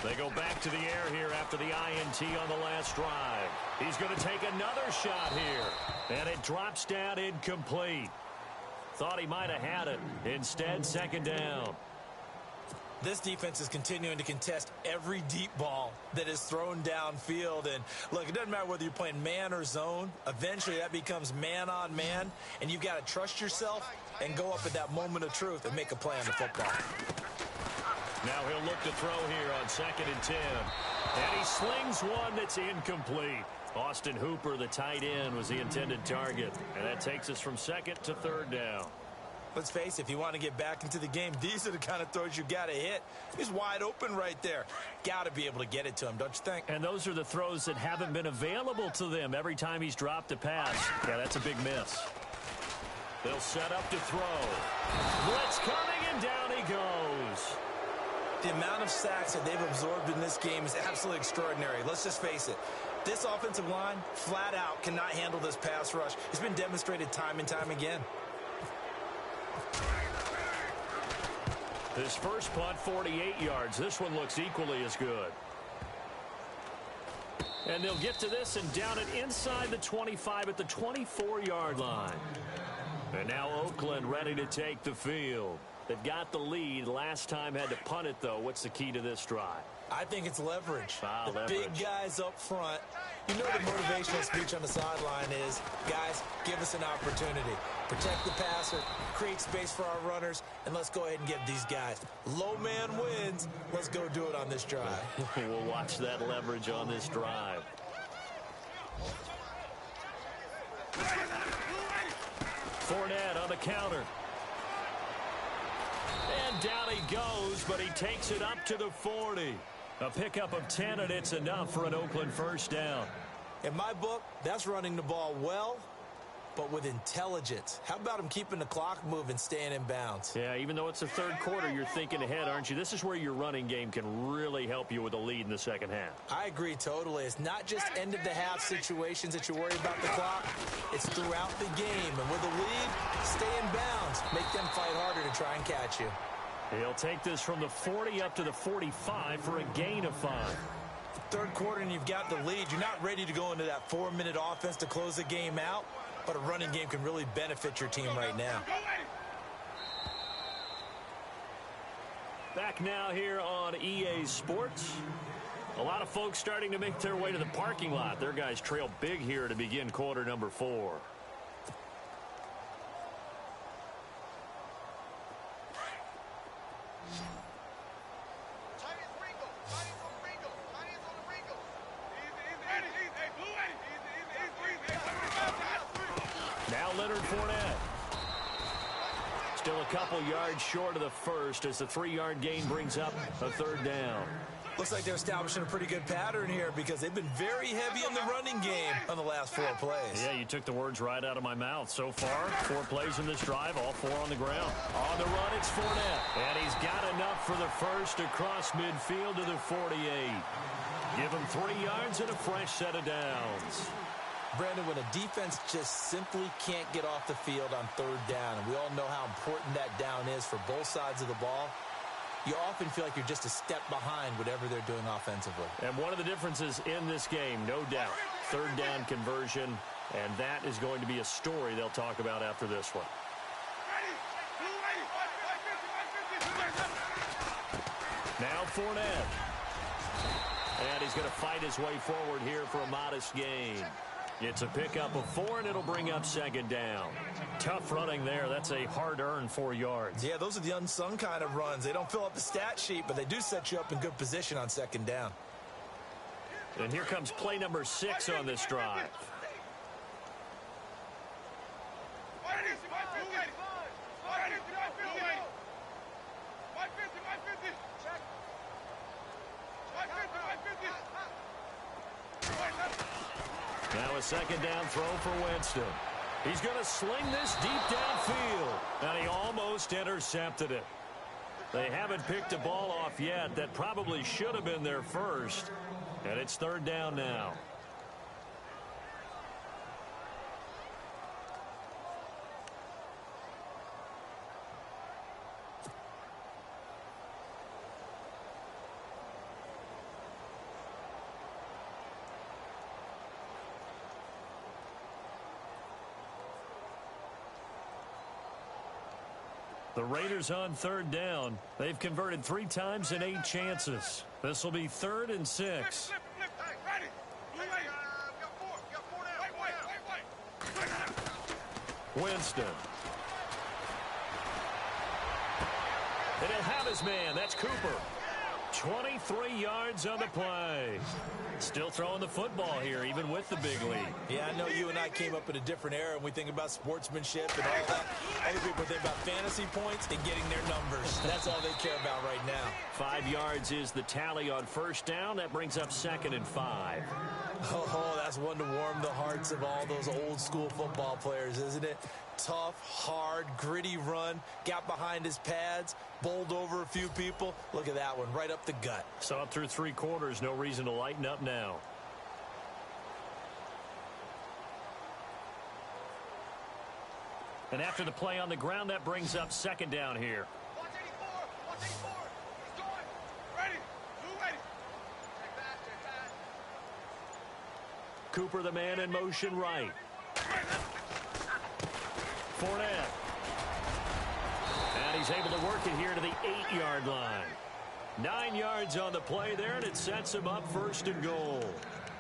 They go back to the air here after the INT on the last drive. He's going to take another shot here. And it drops down incomplete. Thought he might have had it. Instead, 2nd down. This defense is continuing to contest every deep ball that is thrown downfield. And, look, it doesn't matter whether you're playing man or zone. Eventually, that becomes man-on-man. And you've got to trust yourself and go up at that moment of truth and make a play on the football. Now he'll look to throw here on 2nd and 10. And he slings one that's incomplete. Austin Hooper, the tight end, was the intended target. And that takes us from 2nd to 3rd down. Let's face it, if you want to get back into the game, these are the kind of throws you got to hit. He's wide open right there. Got to be able to get it to him, don't you think? And those are the throws that haven't been available to them every time he's dropped a pass. Yeah, that's a big miss. They'll set up to throw. Blitz coming, and down he goes. The amount of sacks that they've absorbed in this game is absolutely extraordinary. Let's just face it. This offensive line, flat out, cannot handle this pass rush. It's been demonstrated time and time again. His first punt, 48 yards. This one looks equally as good. And they'll get to this and down it inside the 25 at the 24-yard line. And now Oakland ready to take the field. They've got the lead. Last time had to punt it, though. What's the key to this drive? I think it's leverage. The leverage. Big guys up front. You know the motivational speech on the sideline is, guys, give us an opportunity. Protect the passer, create space for our runners, and let's go ahead and give these guys. Low man wins. Let's go do it on this drive. We'll watch that leverage on this drive. Fournette on the counter. And down he goes, but he takes it up to the 40. A pickup of 10, and it's enough for an Oakland first down. In my book, that's running the ball well, but with intelligence. How about him keeping the clock moving, staying in bounds? Yeah, even though it's the third quarter, you're thinking ahead, aren't you? This is where your running game can really help you with a lead in the second half. I agree totally. It's not just end-of-the-half situations that you worry about the clock. It's throughout the game. And with a lead, stay in bounds. Make them fight harder to try and catch you. He'll take this from the 40 up to the 45 for a gain of 5. Third quarter and you've got the lead. You're not ready to go into that 4-minute offense to close the game out, but a running game can really benefit your team right now. Back now here on EA Sports. A lot of folks starting to make their way to the parking lot. Their guys trail big here to begin quarter number 4. Couple yards short of the first as the 3-yard gain brings up a third down. Looks like they're establishing a pretty good pattern here because they've been very heavy in the running game on the last 4 plays. Yeah, you took the words right out of my mouth. So far, 4 plays in this drive, all 4 on the ground. On the run, it's Fournette. And he's got enough for the first across midfield to the 48. Give him 3 yards and a fresh set of downs. Brandon, when a defense just simply can't get off the field on third down, and we all know how important that down is for both sides of the ball, you often feel like you're just a step behind whatever they're doing offensively. And one of the differences in this game, no doubt, third down conversion, and that is going to be a story they'll talk about after this one. Now Fournette. And he's going to fight his way forward here for a modest gain. It's a pickup of 4, and it'll bring up second down. Tough running there. That's a hard-earned 4 yards. Yeah, those are the unsung kind of runs. They don't fill up the stat sheet, but they do set you up in good position on second down. And here comes play number 6 on this drive. Now a second down throw for Winston. He's going to sling this deep downfield. And he almost intercepted it. They haven't picked a ball off yet. That probably should have been their first. And it's third down now. The Raiders on third down. They've converted 3 times in 8 chances. This will be 3rd and 6. Winston. And he'll have his man. That's Cooper. 23 yards on the play. Still throwing the football here, even with the big lead. Yeah, I know you and I came up in a different era, and we think about sportsmanship and all that. Other people think about fantasy points and getting their numbers. That's all they care about right now. 5 yards is the tally on first down. That brings up 2nd and 5. Oh, that's one to warm the hearts of all those old-school football players, isn't it? Tough, hard, gritty run, got behind his pads, bowled over a few people. Look at that one, right up the gut. Saw it through 3 quarters, no reason to lighten up now. And after the play on the ground, that brings up 2nd down here. Watch 84. Watch 84. He's going. Ready. Move ready. Check that. Cooper, the man in motion right. Fournette. And he's able to work it here to the 8-yard line. 9 yards on the play there, and it sets him up 1st and goal.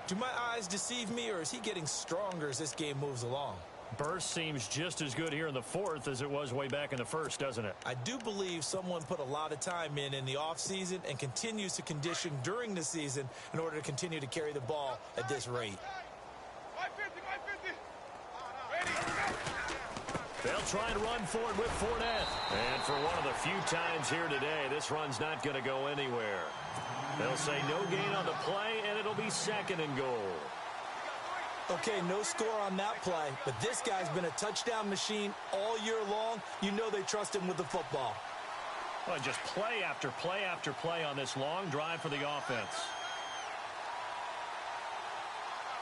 Do my eyes deceive me, or is he getting stronger as this game moves along? Burst seems just as good here in the 4th as it was way back in the 1st, doesn't it? I do believe someone put a lot of time in the offseason and continues to condition during the season in order to continue to carry the ball at this rate. 550. Ready. They'll try and run for it with Fournette. And for one of the few times here today, this run's not going to go anywhere. They'll say no gain on the play, and it'll be 2nd and goal. Okay, no score on that play, but this guy's been a touchdown machine all year long. You know they trust him with the football. Well, just play after play after play on this long drive for the offense.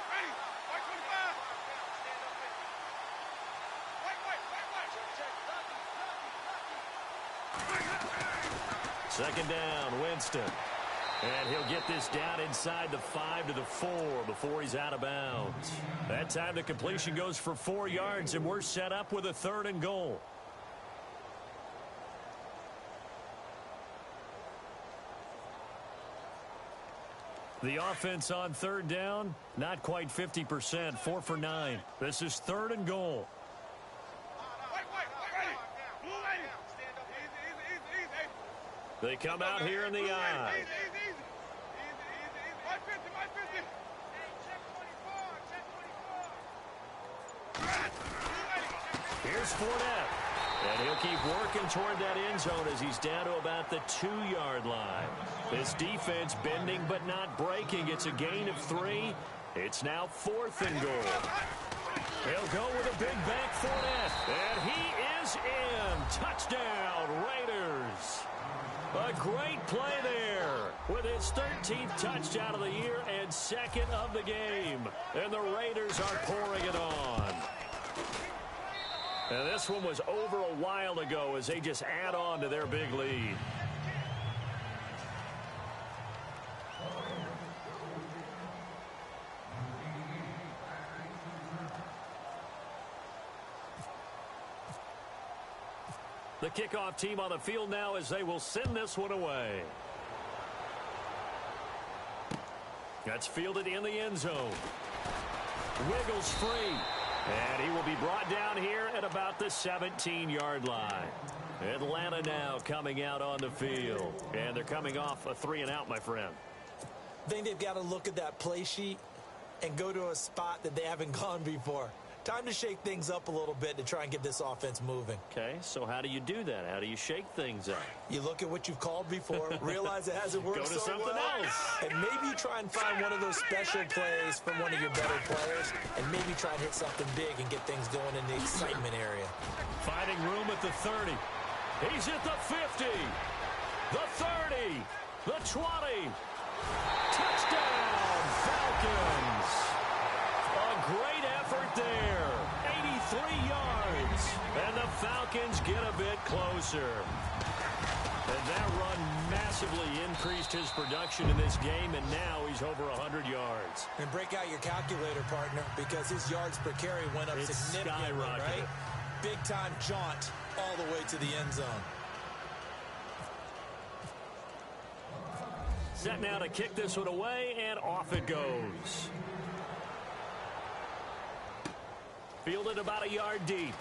Ready. 525. 2nd down, Winston. And he'll get this down inside the 5 to the 4 before he's out of bounds. That time the completion goes for 4 yards, and we're set up with a 3rd and goal. The offense on 3rd down, not quite 50%, 4 for 9. This is 3rd and goal. They come out here in the eye. Here's Fournette. And he'll keep working toward that end zone as he's down to about the 2-yard line. This defense bending but not breaking. It's a gain of 3. It's now 4th and goal. He'll go with a big bank Fournette. And he is in. Touchdown, Raiders. A great play there with his 13th touchdown of the year and 2nd of the game. And the Raiders are pouring it on. And this one was over a while ago as they just add on to their big lead. The kickoff team on the field now as they will send this one away. That's fielded in the end zone. Wiggles free. And he will be brought down here at about the 17-yard line. Atlanta now coming out on the field. And they're coming off a 3-and-out, my friend. I think they've got to look at that play sheet and go to a spot that they haven't gone before. Time to shake things up a little bit to try and get this offense moving. Okay, so how do you do that? How do you shake things up? You look at what you've called before, realize it hasn't worked Go to so something well, else. and maybe try and find one of those special plays from one of your better players, and maybe try and hit something big and get things going in the excitement area. Finding room at the 30. He's at the 50. The 30. The 20. Touchdown, Falcons. A great effort there. 83 yards. And the Falcons get a bit closer. And that run massively increased his production in this game, and now he's over 100 yards. And break out your calculator, partner, because his yards per carry went up significantly, right? Big-time jaunt all the way to the end zone. Set now to kick this one away, and off it goes. Fielded about a yard deep.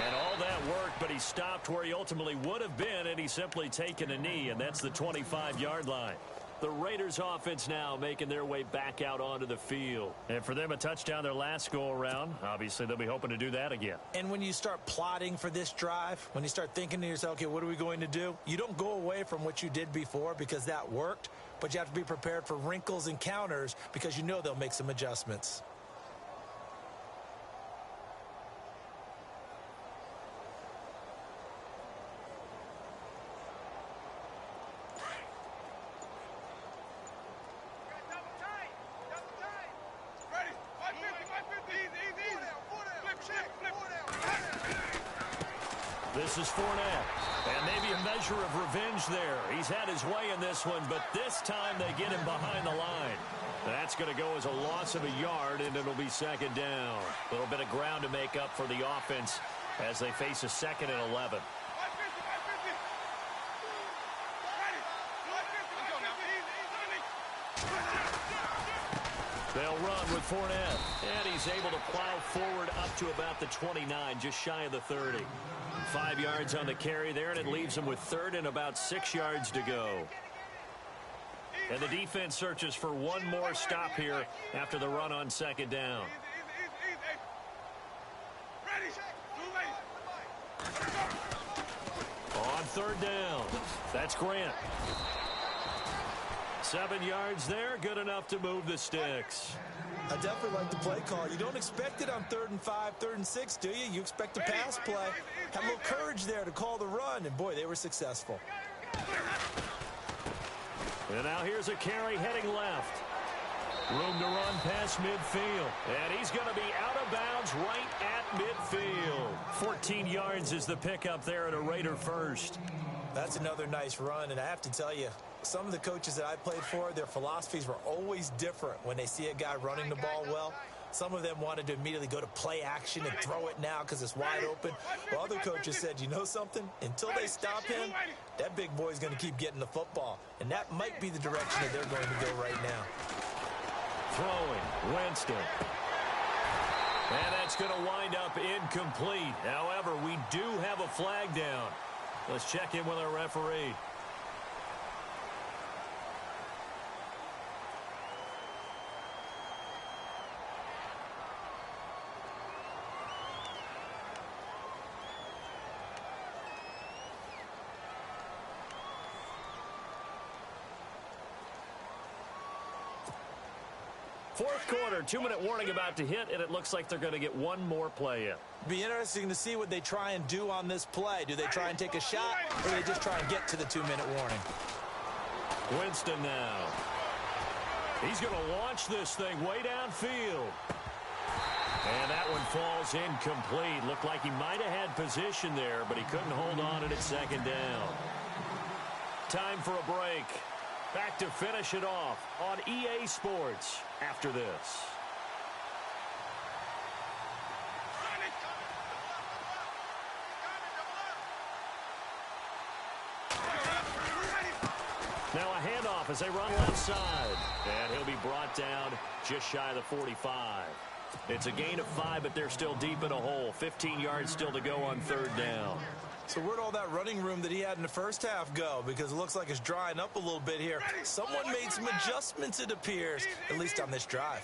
And all that work, but he he stopped where he ultimately would have been had he simply taken a knee, and that's the 25-yard line. The Raiders offense now making their way back out onto the field. And for them, a touchdown their last go-around. Obviously, they'll be hoping to do that again. And when you start plotting for this drive, when you start thinking to yourself, okay, what are we going to do? You don't go away from what you did before because that worked, but you have to be prepared for wrinkles and counters because you know they'll make some adjustments. This is Fournette, and maybe a measure of revenge there. He's had his way in this one, but this time they get him behind the line. That's going to go as a loss of a yard, and it'll be second down. A little bit of ground to make up for the offense as they face a 2nd and 11. They'll run with Fournette, and he's able to plow forward up to about the 29, just shy of the 30. 5 yards on the carry there, and it leaves him with 3rd and about 6 yards to go. And the defense searches for one more stop here after the run on 2nd down. On 3rd down, that's Grant. 7 yards there, good enough to move the sticks. I definitely like the play call. You don't expect it on 3rd and 5, 3rd and 6, do you? You expect a pass play. Had a little courage there to call the run, and boy, they were successful. And now here's a carry heading left. Room to run past midfield. And he's going to be out of bounds right at midfield. 14 yards is the pickup there at a Raider first. That's another nice run, and I have to tell you, some of the coaches that I played for, their philosophies were always different when they see a guy running the ball well. Some of them wanted to immediately go to play action and throw it now because it's wide open. While other coaches said, you know something? Until they stop him, that big boy's going to keep getting the football. And that might be the direction that they're going to go right now. Throwing, Winston. And that's going to wind up incomplete. However, we do have a flag down. Let's check in with our referee. Fourth quarter, 2-minute warning about to hit, and it looks like they're going to get one more play in. Be interesting to see what they try and do on this play. Do they try and take a shot, or do they just try and get to the 2-minute warning? Winston now. He's going to launch this thing way downfield. And that one falls incomplete. Looked like he might have had position there, but he couldn't hold on at 2nd down. Time for a break. Back to finish it off on EA Sports after this. Now a handoff as they run left side. And he'll be brought down just shy of the 45. It's a gain of 5, but they're still deep in a hole. 15 yards still to go on 3rd down. So where'd all that running room that he had in the first half go? Because it looks like it's drying up a little bit here. Someone made some adjustments, it appears, at least on this drive.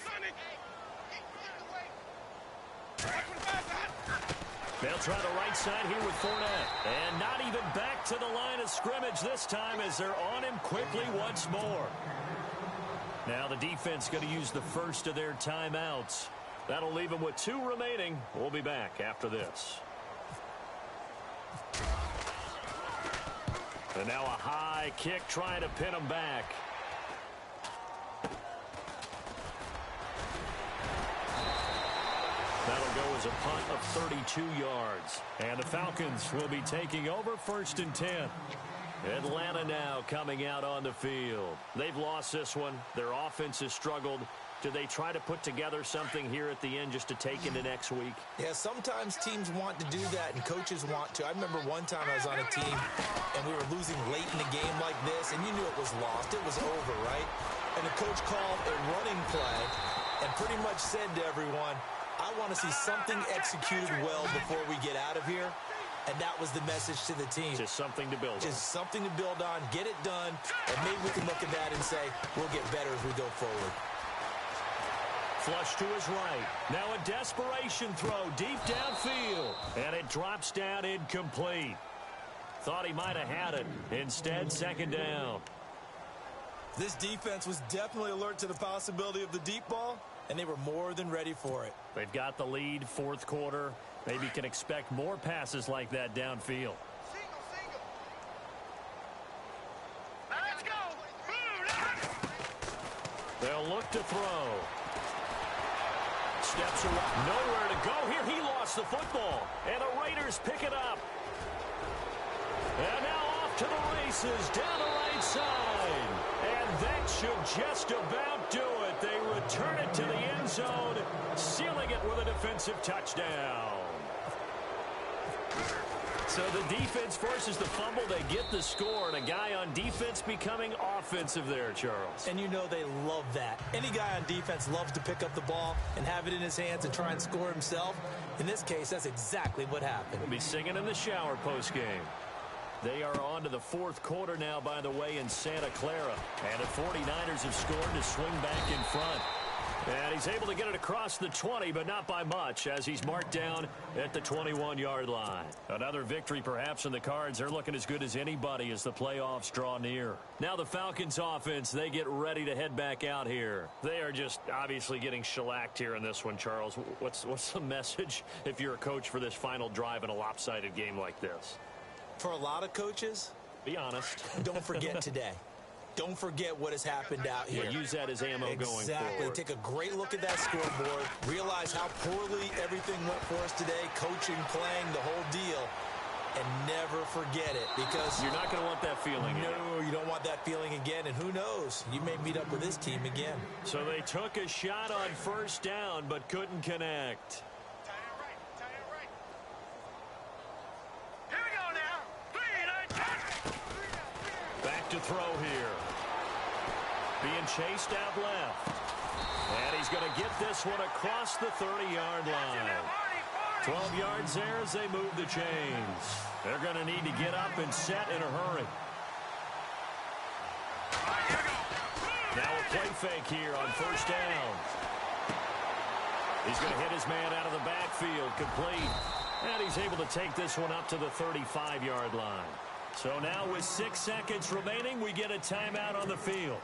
They'll try the right side here with Fournette. And not even back to the line of scrimmage this time as they're on him quickly once more. Now the defense going to use the first of their timeouts. That'll leave them with 2 remaining. We'll be back after this. And now a high kick trying to pin him back. That'll go as a punt of 32 yards. And the Falcons will be taking over 1st and 10. Atlanta now coming out on the field. They've lost this one. Their offense has struggled. Do they try to put together something here at the end just to take into next week? Yeah, sometimes teams want to do that and coaches want to. I remember one time I was on a team and we were losing late in the game like this, and you knew it was lost. It was over, right? And the coach called a running play and pretty much said to everyone, I want to see something executed well before we get out of here. And that was the message to the team. Just something to build on. Just something to build on, get it done, and maybe we can look at that and say, we'll get better as we go forward. Flush to his right. Now a desperation throw deep downfield. And it drops down incomplete. Thought he might have had it. Instead, second down. This defense was definitely alert to the possibility of the deep ball, and they were more than ready for it. They've got the lead, fourth quarter. Maybe can expect more passes like that downfield. Single. Now let's go. They'll look to throw. Steps away. Nowhere to go here. He lost the football. And the Raiders pick it up. And now off to the races down the right side. And that should just about do it. They return it to the end zone, sealing it with a defensive touchdown. So the defense forces the fumble. They get the score, and a guy on defense becoming offensive there, Charles. And you know they love that. Any guy on defense loves to pick up the ball and have it in his hands and try and score himself. In this case, that's exactly what happened. He'll be singing in the shower postgame. They are on to the fourth quarter now, by the way, in Santa Clara. And the 49ers have scored to swing back in front. And he's able to get it across the 20, but not by much, as he's marked down at the 21-yard line. Another victory perhaps in the cards. They're looking as good as anybody as the playoffs draw near. Now the Falcons offense, they get ready to head back out here. They are just obviously getting shellacked here in this one, Charles. What's the message if you're a coach for this final drive in a lopsided game like this? For a lot of coaches, be honest. Don't forget today. Don't forget what has happened out here. Use that as ammo going forward. Exactly. Take a great look at that scoreboard. Realize how poorly everything went for us today. Coaching, playing, the whole deal. And never forget it, because you're not going to want that feeling again. No, you don't want that feeling again. And who knows? You may meet up with this team again. So they took a shot on first down, but couldn't connect. Back to throw here. Being chased out left. And he's going to get this one across the 30-yard line. 12 yards there as they move the chains. They're going to need to get up and set in a hurry. Now a play fake here on first down. He's going to hit his man out of the backfield, complete. And he's able to take this one up to the 35-yard line. So now with 6 seconds remaining, we get a timeout on the field.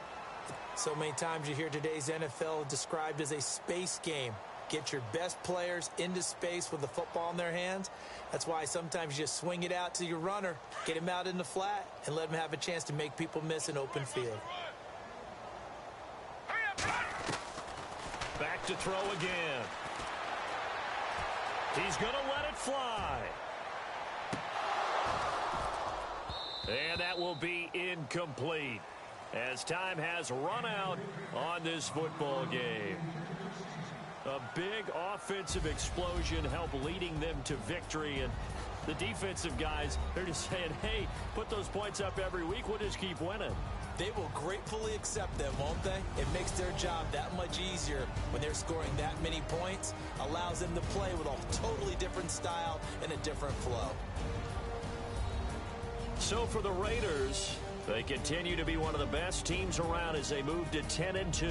So many times you hear today's NFL described as a space game. Get your best players into space with the football in their hands. That's why sometimes you just swing it out to your runner, get him out in the flat, and let him have a chance to make people miss an open field. Back to throw again. He's going to let it fly. And that will be incomplete, as time has run out on this football game. A big offensive explosion helped leading them to victory, and the defensive guys, they're just saying, hey, put those points up every week, we'll just keep winning. They will gratefully accept them, won't they? It makes their job that much easier when they're scoring that many points, allows them to play with a totally different style and a different flow. So for the Raiders, they continue to be one of the best teams around as they move to 10-2.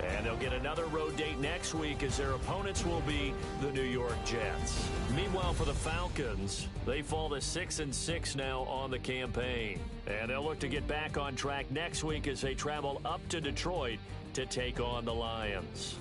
And they'll get another road date next week as their opponents will be the New York Jets. Meanwhile, for the Falcons, they fall to 6-6 now on the campaign. And they'll look to get back on track next week as they travel up to Detroit to take on the Lions.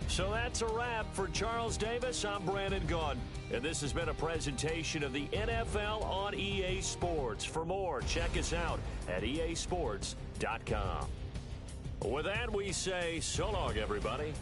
So that's a wrap. For Charles Davis, I'm Brandon Gaudin. And this has been a presentation of the NFL on EA Sports. For more, check us out at easports.com. With that, we say so long, everybody.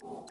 You